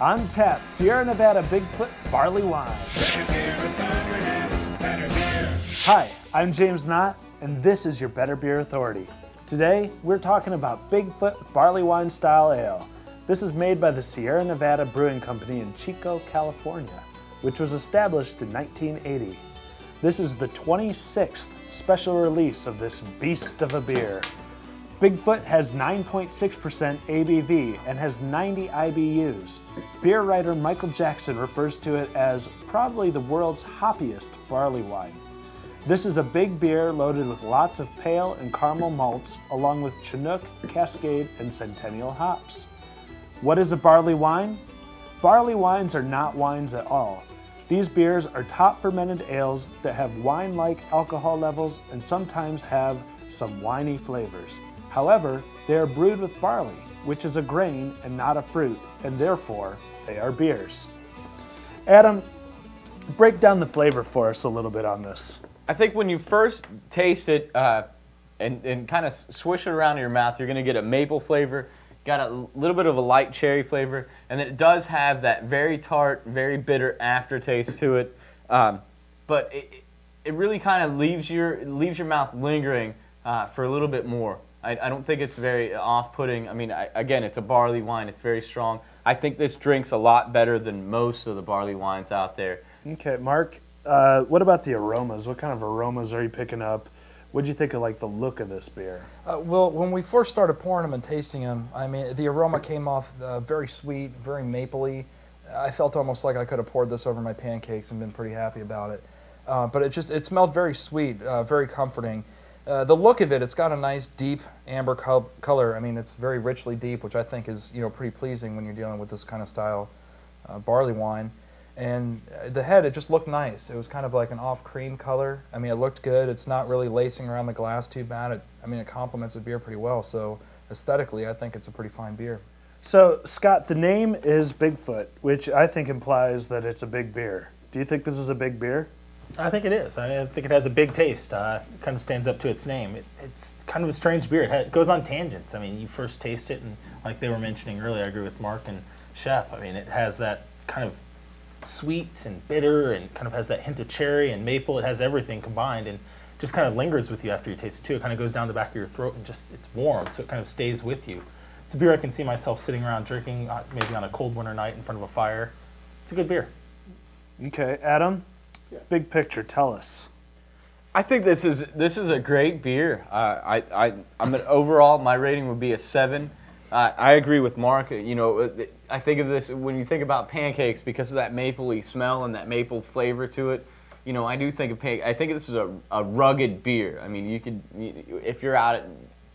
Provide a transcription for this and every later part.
On tap, Sierra Nevada Bigfoot Barley Wine. Hi, I'm James Knott, and this is your Better Beer Authority. Today, we're talking about Bigfoot Barleywine Style Ale. This is made by the Sierra Nevada Brewing Company in Chico, California, which was established in 1980. This is the 26th special release of this beast of a beer. Bigfoot has 9.6% ABV and has 90 IBUs. Beer writer Michael Jackson refers to it as probably the world's hoppiest barley wine. This is a big beer loaded with lots of pale and caramel malts along with Chinook, Cascade, and Centennial hops. What is a barley wine? Barley wines are not wines at all. These beers are top fermented ales that have wine-like alcohol levels and sometimes have some winey flavors. However, they are brewed with barley, which is a grain and not a fruit, and therefore they are beers. Adam, break down the flavor for us a little bit on this. I think when you first taste it and kind of swish it around in your mouth, you're going to get a maple flavor, got a little bit of a light cherry flavor, and then it does have that very tart, very bitter aftertaste to it. But it really kind of leaves your mouth lingering for a little bit more. I don't think it's very off-putting. I mean, again, it's a barley wine. It's very strong. I think this drinks a lot better than most of the barley wines out there. Okay, Mark, what about the aromas? What kind of aromas are you picking up? What did you think of like the look of this beer? Well, when we first started pouring them and tasting them, I mean, the aroma came off very sweet, very mapley. I felt almost like I could have poured this over my pancakes and been pretty happy about it. But it smelled very sweet, very comforting. The look of it, it's got a nice deep amber color. I mean, it's very richly deep, which I think is pretty pleasing when you're dealing with this kind of style barley wine. And the head, it just looked nice. It was kind of like an off cream color. I mean, it looked good. It's not really lacing around the glass too bad. I mean, it complements the beer pretty well. So aesthetically, I think it's a pretty fine beer. So, Scott, the name is Bigfoot, which I think implies that it's a big beer. Do you think this is a big beer? I think it is. I think it has a big taste. It kind of stands up to its name. It's kind of a strange beer. It goes on tangents. I mean, you first taste it, and like they were mentioning earlier, I agree with Mark and Chef. I mean, it has that kind of sweet and bitter and kind of has that hint of cherry and maple. It has everything combined and just kind of lingers with you after you taste it too. It kind of goes down the back of your throat and just, it's warm, so it kind of stays with you. It's a beer I can see myself sitting around drinking maybe on a cold winter night in front of a fire. It's a good beer. Okay, Adam? Yeah. Big picture, tell us. I think this is a great beer. Overall, my rating would be a 7. I agree with Mark. I think of this when you think about pancakes because of that mapley smell and that maple flavor to it. I do think of I think this is a rugged beer. I mean, if you're out at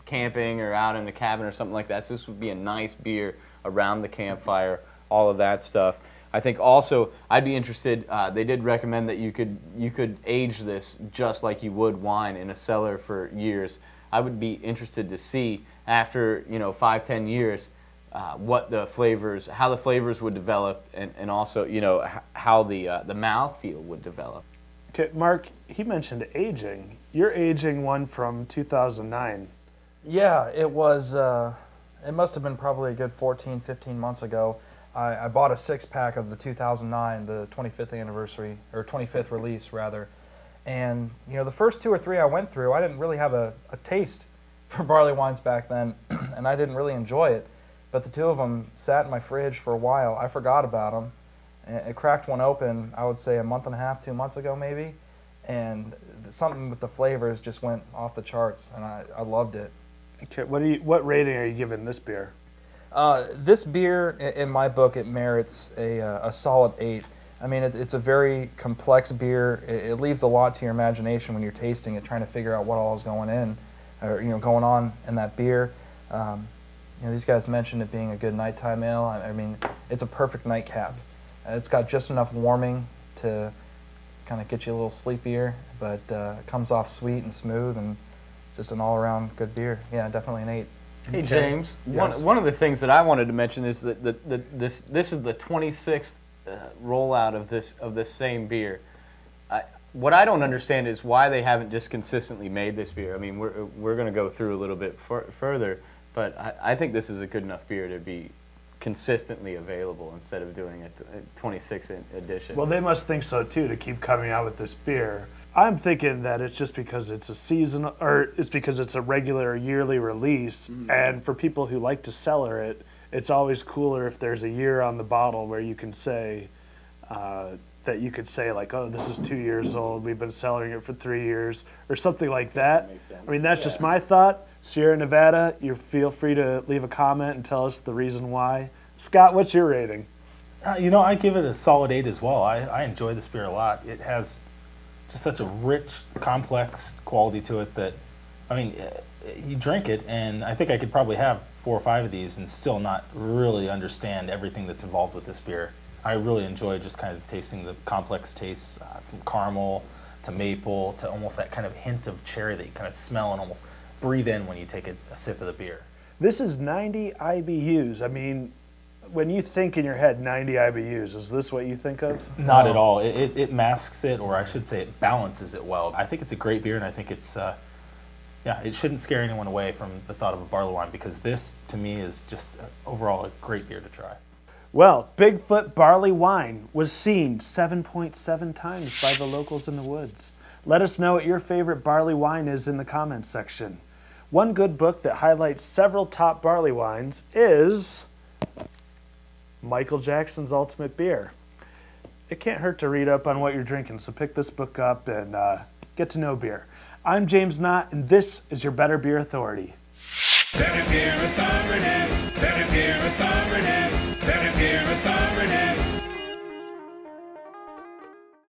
camping or out in a cabin or something like that, this would be a nice beer around the campfire. All of that stuff. I think also I'd be interested. They did recommend that you could age this just like you would wine in a cellar for years. I would be interested to see after 5-10 years what the flavors, how the flavors would develop, and also how the mouthfeel would develop. Okay, Mark, he mentioned aging. You're aging one from 2009. Yeah, it was. It must have been probably a good 14, 15 months ago. I bought a 6-pack of the 2009, the 25th anniversary, or 25th release rather, and the first 2 or 3 I went through, I didn't really have a taste for barley wines back then, and I didn't really enjoy it. But the 2 of them sat in my fridge for a while. I forgot about them. And it cracked one open, I would say a month and a half, 2 months ago maybe, and something with the flavors just went off the charts, and I loved it. Okay, what rating are you giving this beer? This beer, in my book, it merits a solid 8. I mean, it's a very complex beer. It leaves a lot to your imagination when you're tasting it, trying to figure out what all is going in, or going on in that beer. These guys mentioned it being a good nighttime ale. I mean, it's a perfect nightcap. It's got just enough warming to kind of get you a little sleepier, but it comes off sweet and smooth, and just an all-around good beer. Yeah, definitely an 8. Hey James, yes. One of the things that I wanted to mention is that this is the 26th rollout of this same beer. What I don't understand is why they haven't just consistently made this beer. I mean, we're going to go through a little bit further, but I think this is a good enough beer to be consistently available instead of doing a 26 edition. Well, they must think so too, to keep coming out with this beer. I'm thinking that it's just because it's a season, or it's because it's a regular yearly release, and for people who like to cellar it, it's always cooler if there's a year on the bottle where you can say, that you could say like, oh, this is 2 years old, we've been cellaring it for 3 years, or something like that. Makes sense. I mean, that's just my thought. Sierra Nevada, you feel free to leave a comment and tell us the reason why. Scott, what's your rating? You know, I give it a solid 8 as well. I enjoy this beer a lot. It has just such a rich, complex quality to it that, I mean, you drink it, and I think I could probably have 4 or 5 of these and still not really understand everything that's involved with this beer. I really enjoy just kind of tasting the complex tastes from caramel to maple to almost that kind of hint of cherry that you kind of smell and almost breathe in when you take a sip of the beer. This is 90 IBUs. I mean, when you think in your head 90 IBUs, is this what you think of? Not at all. It masks it, or I should say it balances it well. I think it's a great beer, and I think it's, yeah, it shouldn't scare anyone away from the thought of a barley wine, because this, to me, is just overall a great beer to try. Well, Bigfoot Barley Wine was seen 7.7 times by the locals in the woods. Let us know what your favorite barley wine is in the comments section. One good book that highlights several top barley wines is Michael Jackson's Ultimate Beer. It can't hurt to read up on what you're drinking, so pick this book up and get to know beer. I'm James Knott, and this is your Better Beer Authority. Better Beer Authority, Better Beer Authority.